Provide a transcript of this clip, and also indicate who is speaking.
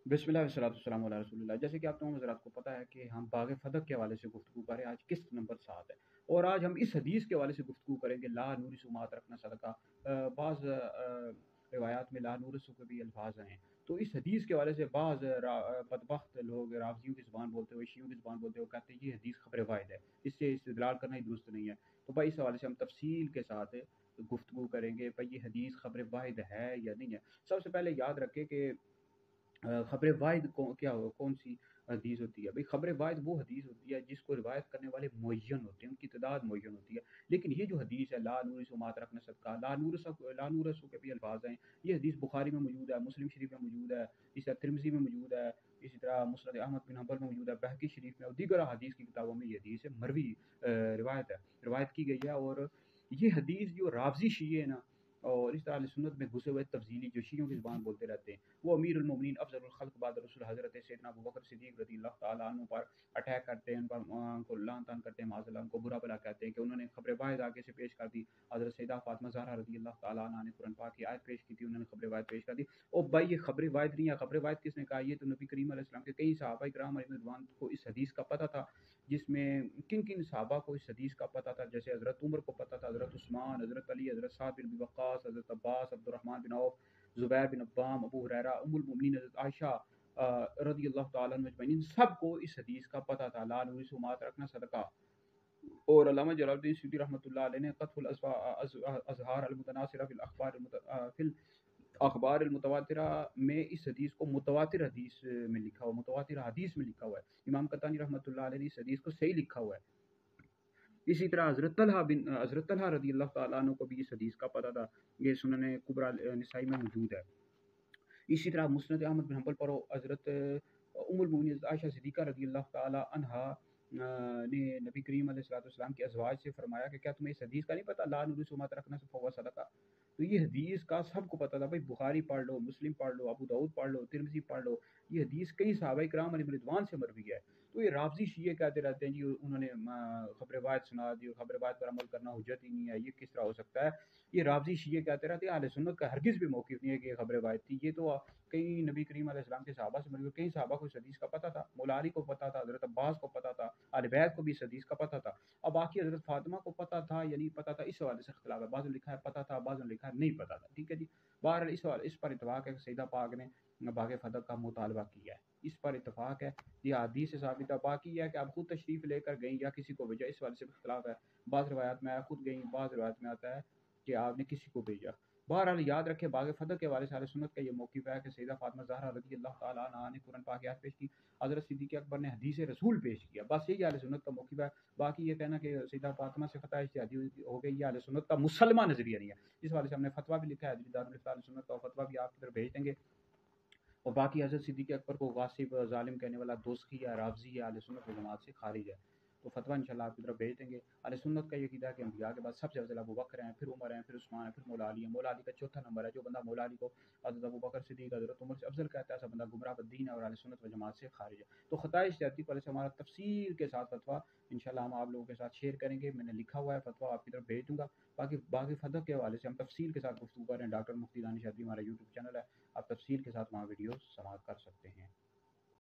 Speaker 1: बिस्मिल्लाह वस्सलातु वस्सलामु अला रसूलिल्लाह। जैसे कि आप तमाम हज़रात को पता है कि हम बाग़ फ़दक के हवाले से गुफ्तगू कर रहे हैं, आज किस्त नंबर 7 है और आज हम इस हदीस के हवाले से गुफ्तगू करेंगे, ला नूरिसु मा तरकना सदका। बाज़ रिवायात में ला नूरिसु के भी अल्फाज़ हैं। तो इस हदीस के हवाले से बाज़ बदबख्त लोग रावियों की ज़ुबान बोलते हुए, शियों की ज़ुबान बोलते हुए कहते हैं ये हदीस ख़बर वाहिद है, इससे इस्तिदलाल करना ही दुरुस्त नहीं है। तो भाई इस हवाले से हम तफ़सील के साथ गुफ्तगू करेंगे, भाई ये हदीस ख़बर वाहिद है या नहीं है। सबसे पहले याद रखें कि ख़बर वाहिद क्या हो कौन सी हदीस होती है। भाई ख़बर वाहिद वो हदीस होती है जिसको रिवायत करने वाले मुअय्यन होते हैं, उनकी तादाद मुअय्यन होती है। लेकिन ये जो हदीस है ला नूरिसु मा तरकना सदका, ला नूरिसु के भी अल्फाज हैं। ये हदीस बुखारी में मौजूद है, मुस्लिम शरीफ में मौजूद है, इसी तरह तिरमिज़ी में मौजूद है, इसी तरह मुस्नद अहमद बिन हंबल में मौजूद है, बहकी शरीफ में और दीगर हदीस की किताबों में ये हदीस मरवी रिवायत की गई है। और ये हदीस जो रावज़ी शिये हैं ना, और इस तरह अहले सुन्नत में घुसे हुए तब्ज़ीली जो शियों की ज़ुबान बोलते रहते हैं, वो अमीरुल मोमिनीन अफ़ज़लुल खल्क़ बाद रसूल हज़रत सैयदना अबू बकर सिद्दीक़ रज़ियल्लाहु तआला अन्हु पर अटैक करते हैं, उन पर उनको लान-तान करते हैं, माज़अल्लाह उनको बुरा भला कहते हैं कि उन्होंने ख़बर वाहिद आगे से पेश कर दी। हज़रत सैयदा फ़ातिमा ज़हरा रज़ियल्लाहु तआला अन्हा ने कुरान पाक की आयत पेश की थी, उन्होंने ख़बर वाहिद पेश कर दी। ओ भाई ये ख़बर वाहिद नहीं है, ख़बर वाहिद किसने कहा? ये तो नबी करीम अलैहि सलाम के कई सहाबा इकराम रिज़वान को इस हदीस का पता था, जिसमें किन-किन सहाबा को इस हदीस का पता था। जैसे हज़रत उमर को पता था, हज़रत उस्मान, हज़रत अली, हज़रत साद बिन अबी वक़्क़ास, हज़रत अब्बास, अब्दुर्रहमान बिन औफ, ज़ुबैर बिन अव्वाम, अबू हुरैरा, उम्मुल मोमिनीन हज़रत आयशा रज़ियल्लाहु तआला अन्हा अजमईन, सबको इस हदीस का पता था, ला नूरिसु मा तरकना सदका। और अल्लामा जलालुद्दीन सयूती रहमतुल्लाह अलैह ने क़त्फ़ुल अज़हार अल मुतनासिरा फ़िल अखबार मुतवातिरा में इस हदीस को मुतवातिर हदीस में लिखा हुआ, मुतवातिर हदीस में लिखा हुआ है। इमाम कतानी रहमतुल्लाह अलैह ने इस हदीस को सही लिखा हुआ है। इसी तरह हज़रत तलहा रज़ियल्लाहु तआला अन्हु को भी इस हदीस का पता था, ये सुनन कुबरा निसाई में मौजूद है। इसी तरह मुस्नद अहमद बिन हंबल पर हज़रत उम्मुल मोमिनीन आयशा सिद्दीक़ा रज़ियल्लाहु तआला अन्हा ने नबी करीम अलैहिस्सलातु वस्सलाम के अज़वाज से फरमाया कि क्या तुम्हें इस हदीस का नहीं पता, ला नूरिसु मा तरकना फहुवा सदका। तो ये हदीस का सबको पता था भाई, बुखारी पढ़ लो, मुस्लिम पढ़ लो, अबू दाऊद पढ़ लो, तिरमिज़ी पढ़ लो, ये हदीस कई सहाबा इकराम अलैहिम रिज़वान से मरवी है। तो ये राफ़ज़ी शिये कहते रहते हैं जी उन्होंने ख़बर वाहिद सुना दी, ख़बर वाहिद पर अमल करना हुज्जत ही नहीं है, ये किस तरह हो सकता है? ये राफ़ज़ी शिये कहते रहते हैं, अहले सुन्नत का हरगिज़ भी मौक़िफ़ नहीं है कि ये ख़बर वाहिद थी। ये तो कई नबी करीम अलैहिस्सलाम के सहाबा से मरवी, कई सहाबा को इस हदीस का पता था, मौला अली को पता था, हज़रत अब्बास को पता था, अहले बैत को भी इस हदीस का पता था। अब बाकी हज़रत फ़ातिमा को पता था या नहीं पता था, इस हवाले से इख्तिलाफ़ है। बाज़ में लिखा है पता था, बाज़ में लिखा है नहीं पता था। ठीक है जी। बहरहाल इस पर इत्तफ़ाक़ है कि सैयदा पाक ने बाग़ फ़दक का मुतालबा किया है, इस पर इत्तफ़ाक़ है। ये हदीस से साबित है। बाकी ये है कि आप खुद तशरीफ़ लेकर गईं या किसी को भेजा, इस हवाले से इख्तिलाफ़ है। बाज़ रिवायात में आया खुद गईं, बाज़ रिवायात में आता है कि आपने किसी को भेजा। बहरहाल याद रखें, बाग़ फ़दक के हवाले से अहले सुन्नत का ये मौक़िफ़ है कि सैयदा फ़ातिमा ज़हरा रज़ियल्लाहु तआला अन्हा ने कुरान पाक की आयत पेश की, हज़रत सिद्दीक़ अकबर ने हदीस रसूल पेश किया। बस यही अहले सुन्नत का मौक़िफ़ है। बाकी ये कहना कि सैयदा फ़ातिमा से ख़ता इज्तिहादी हो गई, ये अहले सुन्नत का मुसलमा नज़रिया नहीं है। इस हवाले से हमने फ़तवा भी लिखा है, दारुल इफ्ता अहले सुन्नत का फ़तवा भी आपकी तरफ भेज देंगे। और बाकी हज़रत सिद्दीक़ अकबर को गासिब, ज़ालिम कहने वाला दोस्ती या राफ़ज़ी या अहले सुन्नत वल जमात से खारिज है। तो फ़तवा इंशाअल्लाह आपकी तरफ भेज देंगे। अहले सुन्नत का ये अक़ीदा है कि अंबिया के बाद सबसे अफ़ज़ल अबू बकर हैं, फिर उमर हैं, फिर उस्मान हैं, फिर मौला अली हैं। मौला अली का चौथा नंबर है। जो बंदा मौला अली को हज़रत अबू बकर सिद्दीक़, हज़रत उमर से अफ़ज़ल कहता है, ऐसा बंदा गुमराह बद्दीन है और अहले सुन्नत वल जमात से खारिज है। तो ख़ता इज्तिहादी वाले से हमारा तफ़सील के साथ फ़तवा इंशाअल्लाह हम आप लोगों के साथ शेयर करेंगे। मैंने लिखा हुआ है फ़तवा, आपकी तरफ भेज दूँगा। बाकी बाग़ फ़दक के हवाले से हम तफ़सील के साथ गुफ्तगू कर रहे हैं। डॉक्टर मुफ्ती दानिश अदवी हमारा यूट्यूब चैनल है, आप तफ़सील के साथ वहाँ वीडियो समाअत कर सकते हैं।